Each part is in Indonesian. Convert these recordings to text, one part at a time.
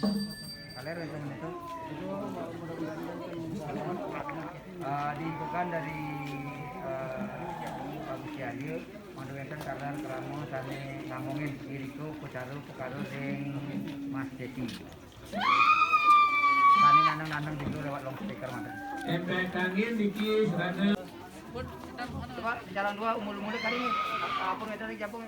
Kaler itu menutup itu diinfokan dari Pak Gustiadio menduenkan kaler keramo sane ngomongin diriku kucaru pekaru ding Mas Deki. Tani nanang dulu lewat loudspeaker mantan. Tangin dikis karena Coba jalan dua umur-umur kali ini. Apa yang tadi jambung?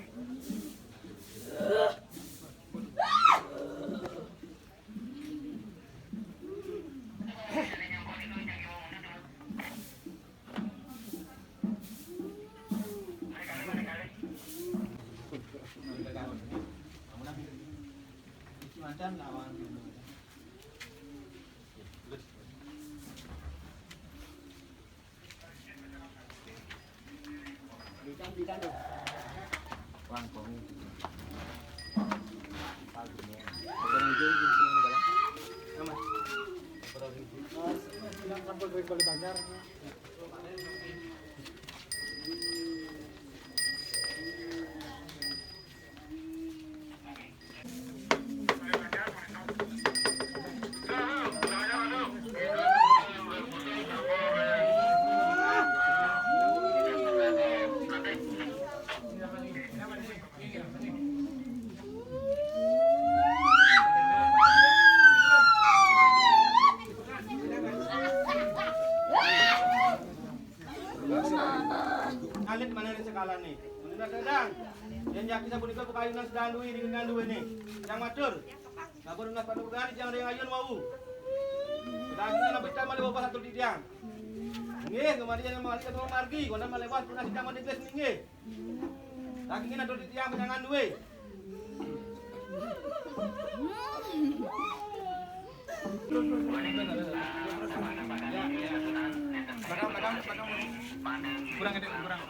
Mantan lawan bidan tuh. Wang kong. Paginya. Orang itu semua di dalam. Nama. Orang itu. Bilang kampung dari Bali Banjar. Alit mana ni sekalan ni? Menurut dadang. Yang jak kita punika pekayunan sedang duit dengan duit ni. Yang matur. Nak pernah pada bukan yang ada ayun mau. Dagingnya nak becah malah bawa satu tiang. Nggih, kemarin yang malah kita margi, kau malah lewat pernah kita malah digles nggih. Dagingnya nak dua tiang jangan duit. Kurang ada kurang.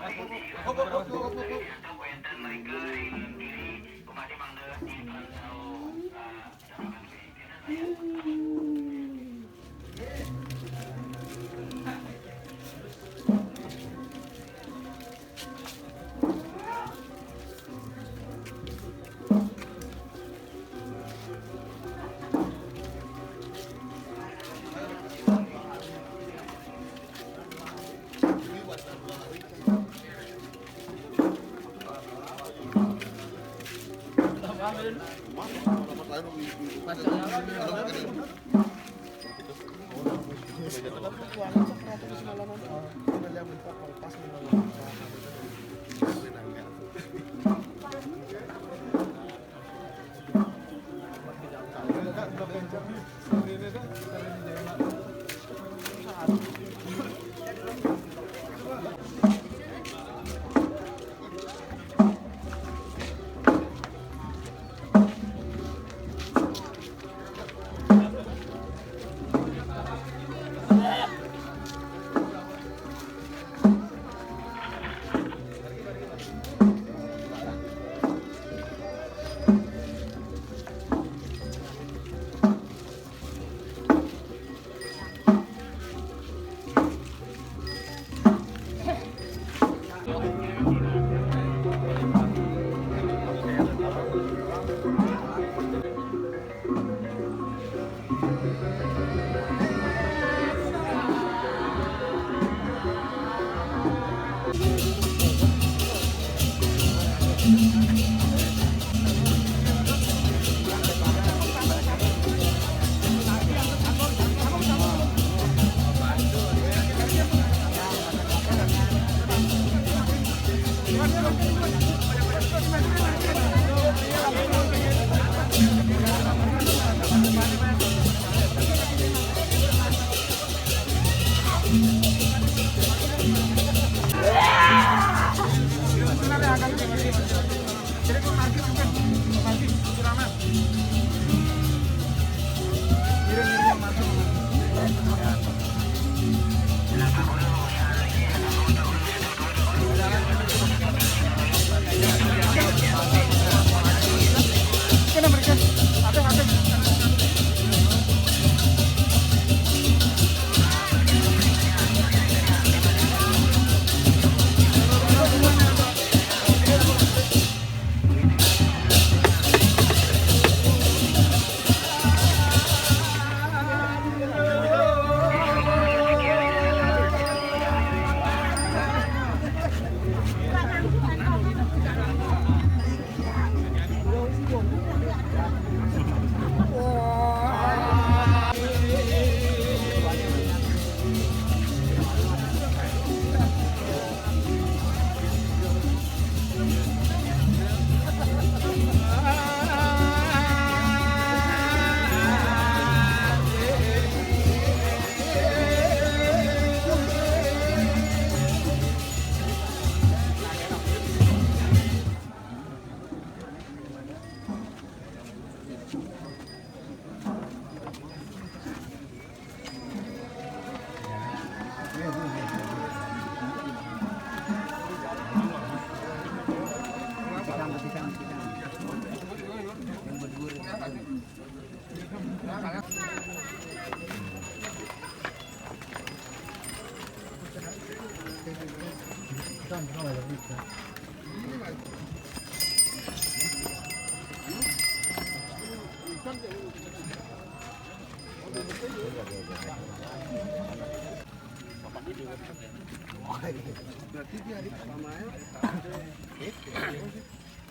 Berarti dia di pamain.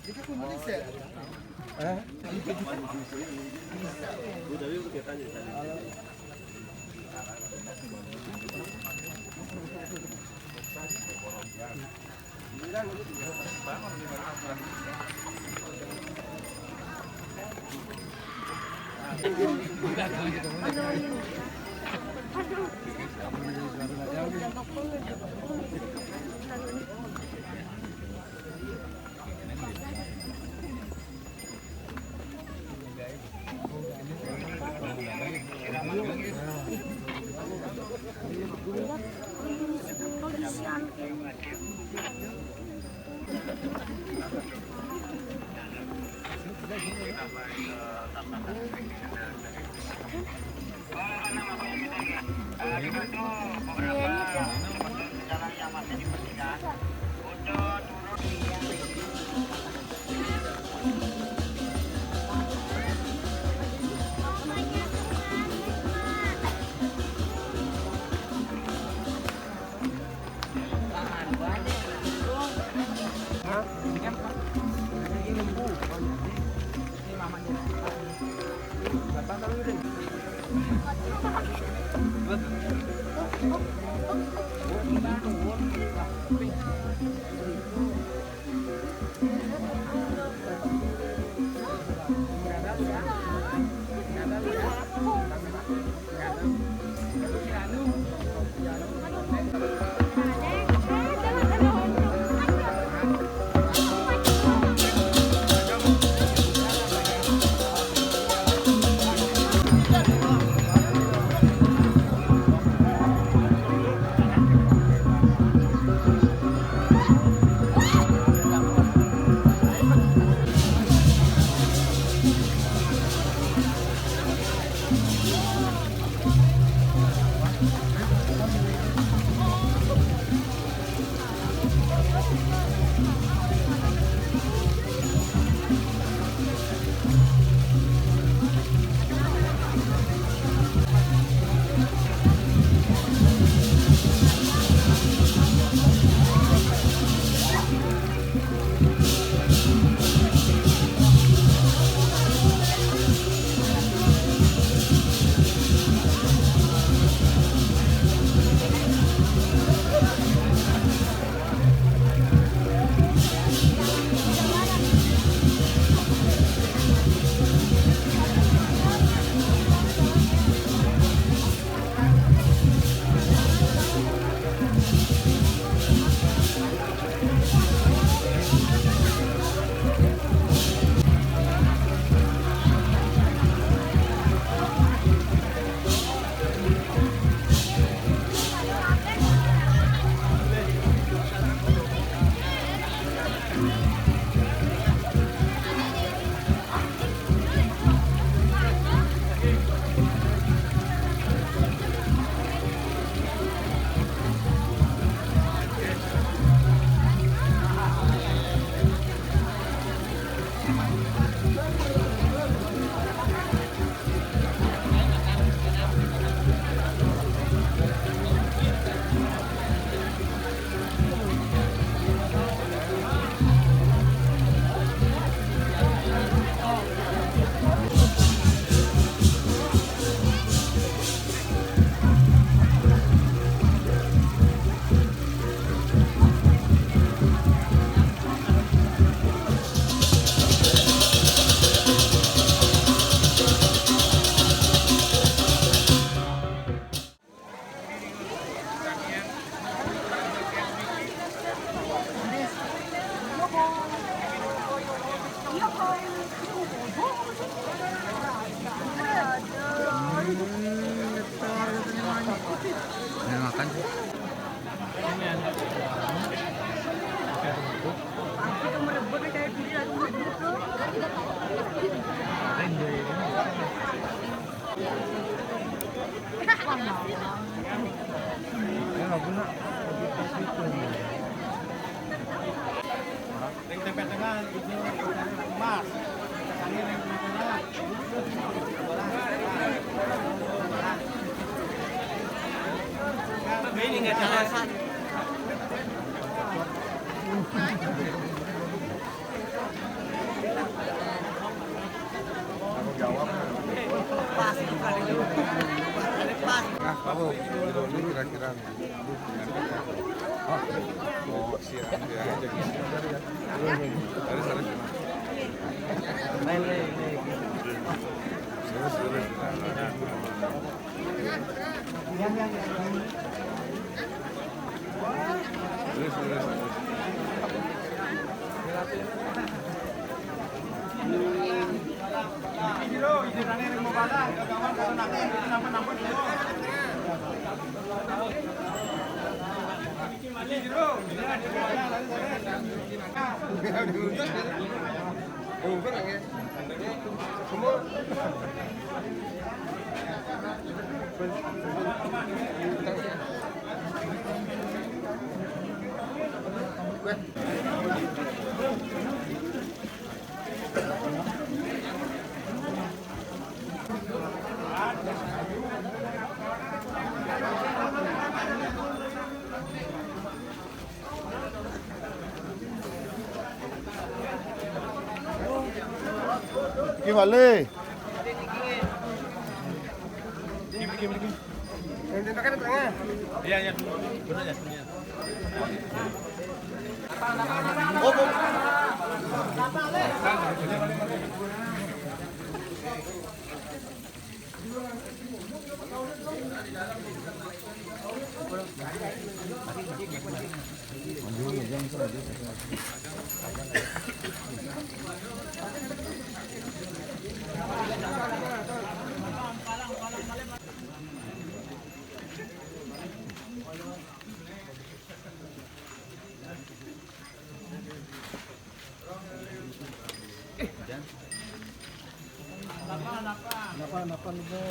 Dia kan Malaysia. Udah yuk kita tanya. itu emas. Ini nggak jelas. Nah, kamu dulu kira-kira oh siram dia aja gitu. Terus. Gimana? Iya. Kenapa lu, Bo?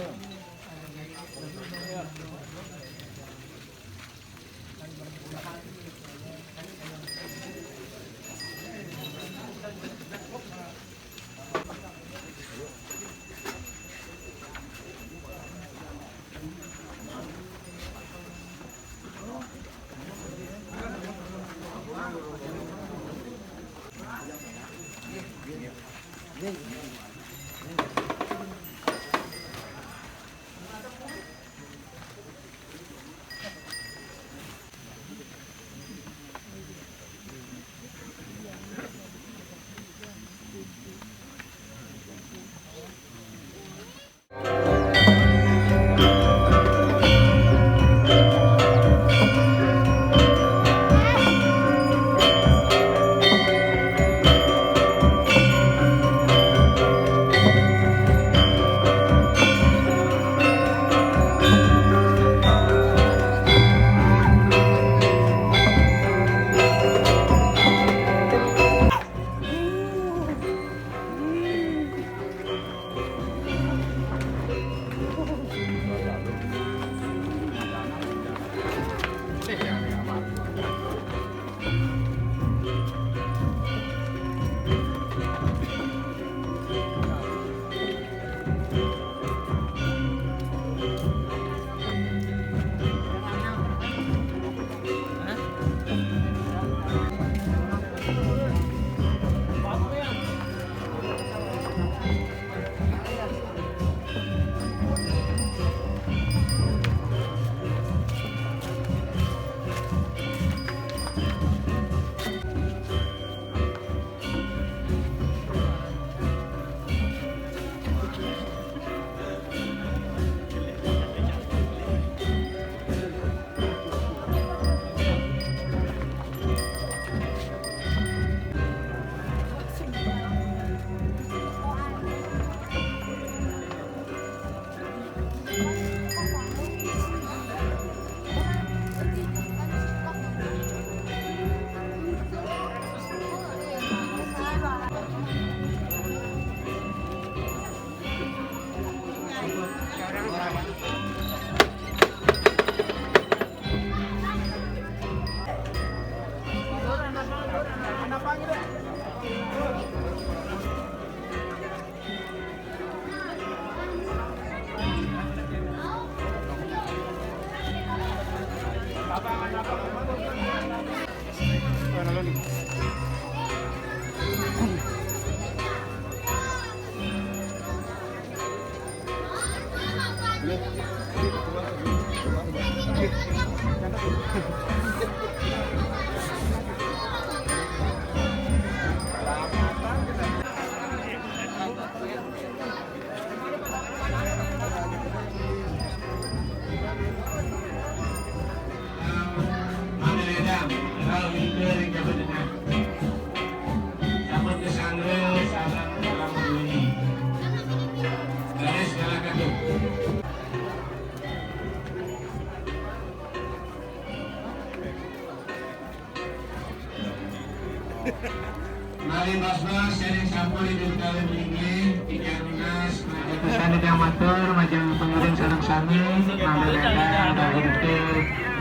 Mari bas-bas yang sampul di dalam ini tiga lunas pesan yang matur macam pengiring sarang sami mandalada dari itu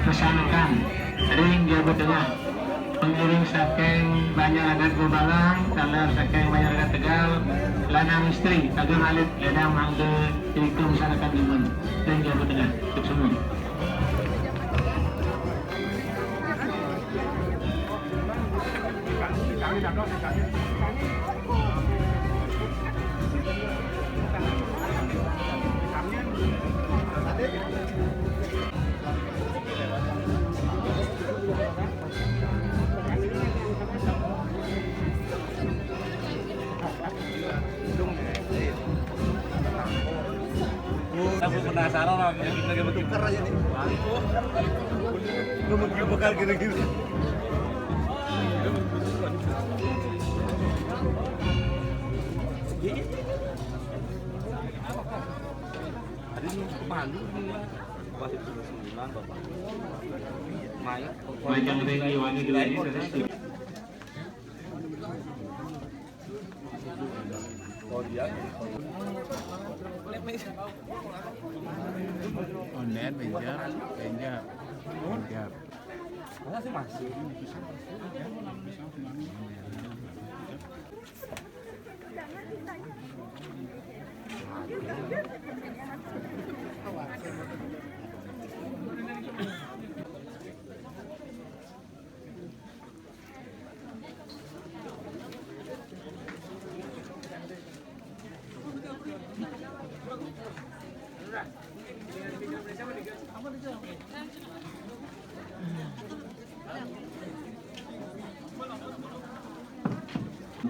kesanakan ring jabat tengah pengiring saking banyak adat Gobalang kalar saking banyak adat Tegal lanang istri agak alit ledang mangga itu kesanakan dimun ring jabat tengah untuk semua. Aku penasaran lah, kita bertukar aja nih. Lu mau bekal gini-gini. Ada nih malu nih. Masih 9 Bapak. Macam ring wangi dua ini Oh dia. Online penjab. Mana sih masih?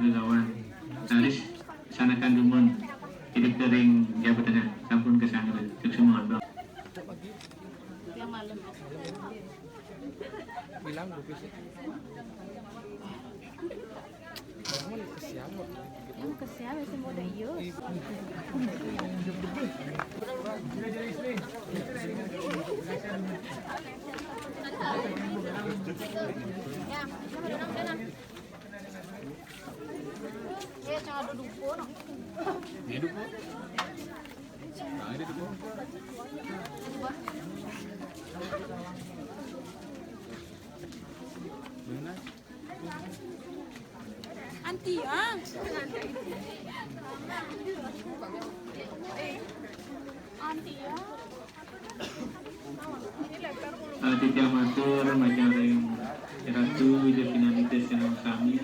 Lawan Taris sanakan dumun hidup kering jabat tengah sampun kesana untuk semua bang. Bilang gue sih. Yung kesian si Moda iyo. Ya, jangan duduk po. Hidup po. Nah, ini po. Anti ah. Anti ya. Tidak matur macam ring ratu jadi finalitas yang kami.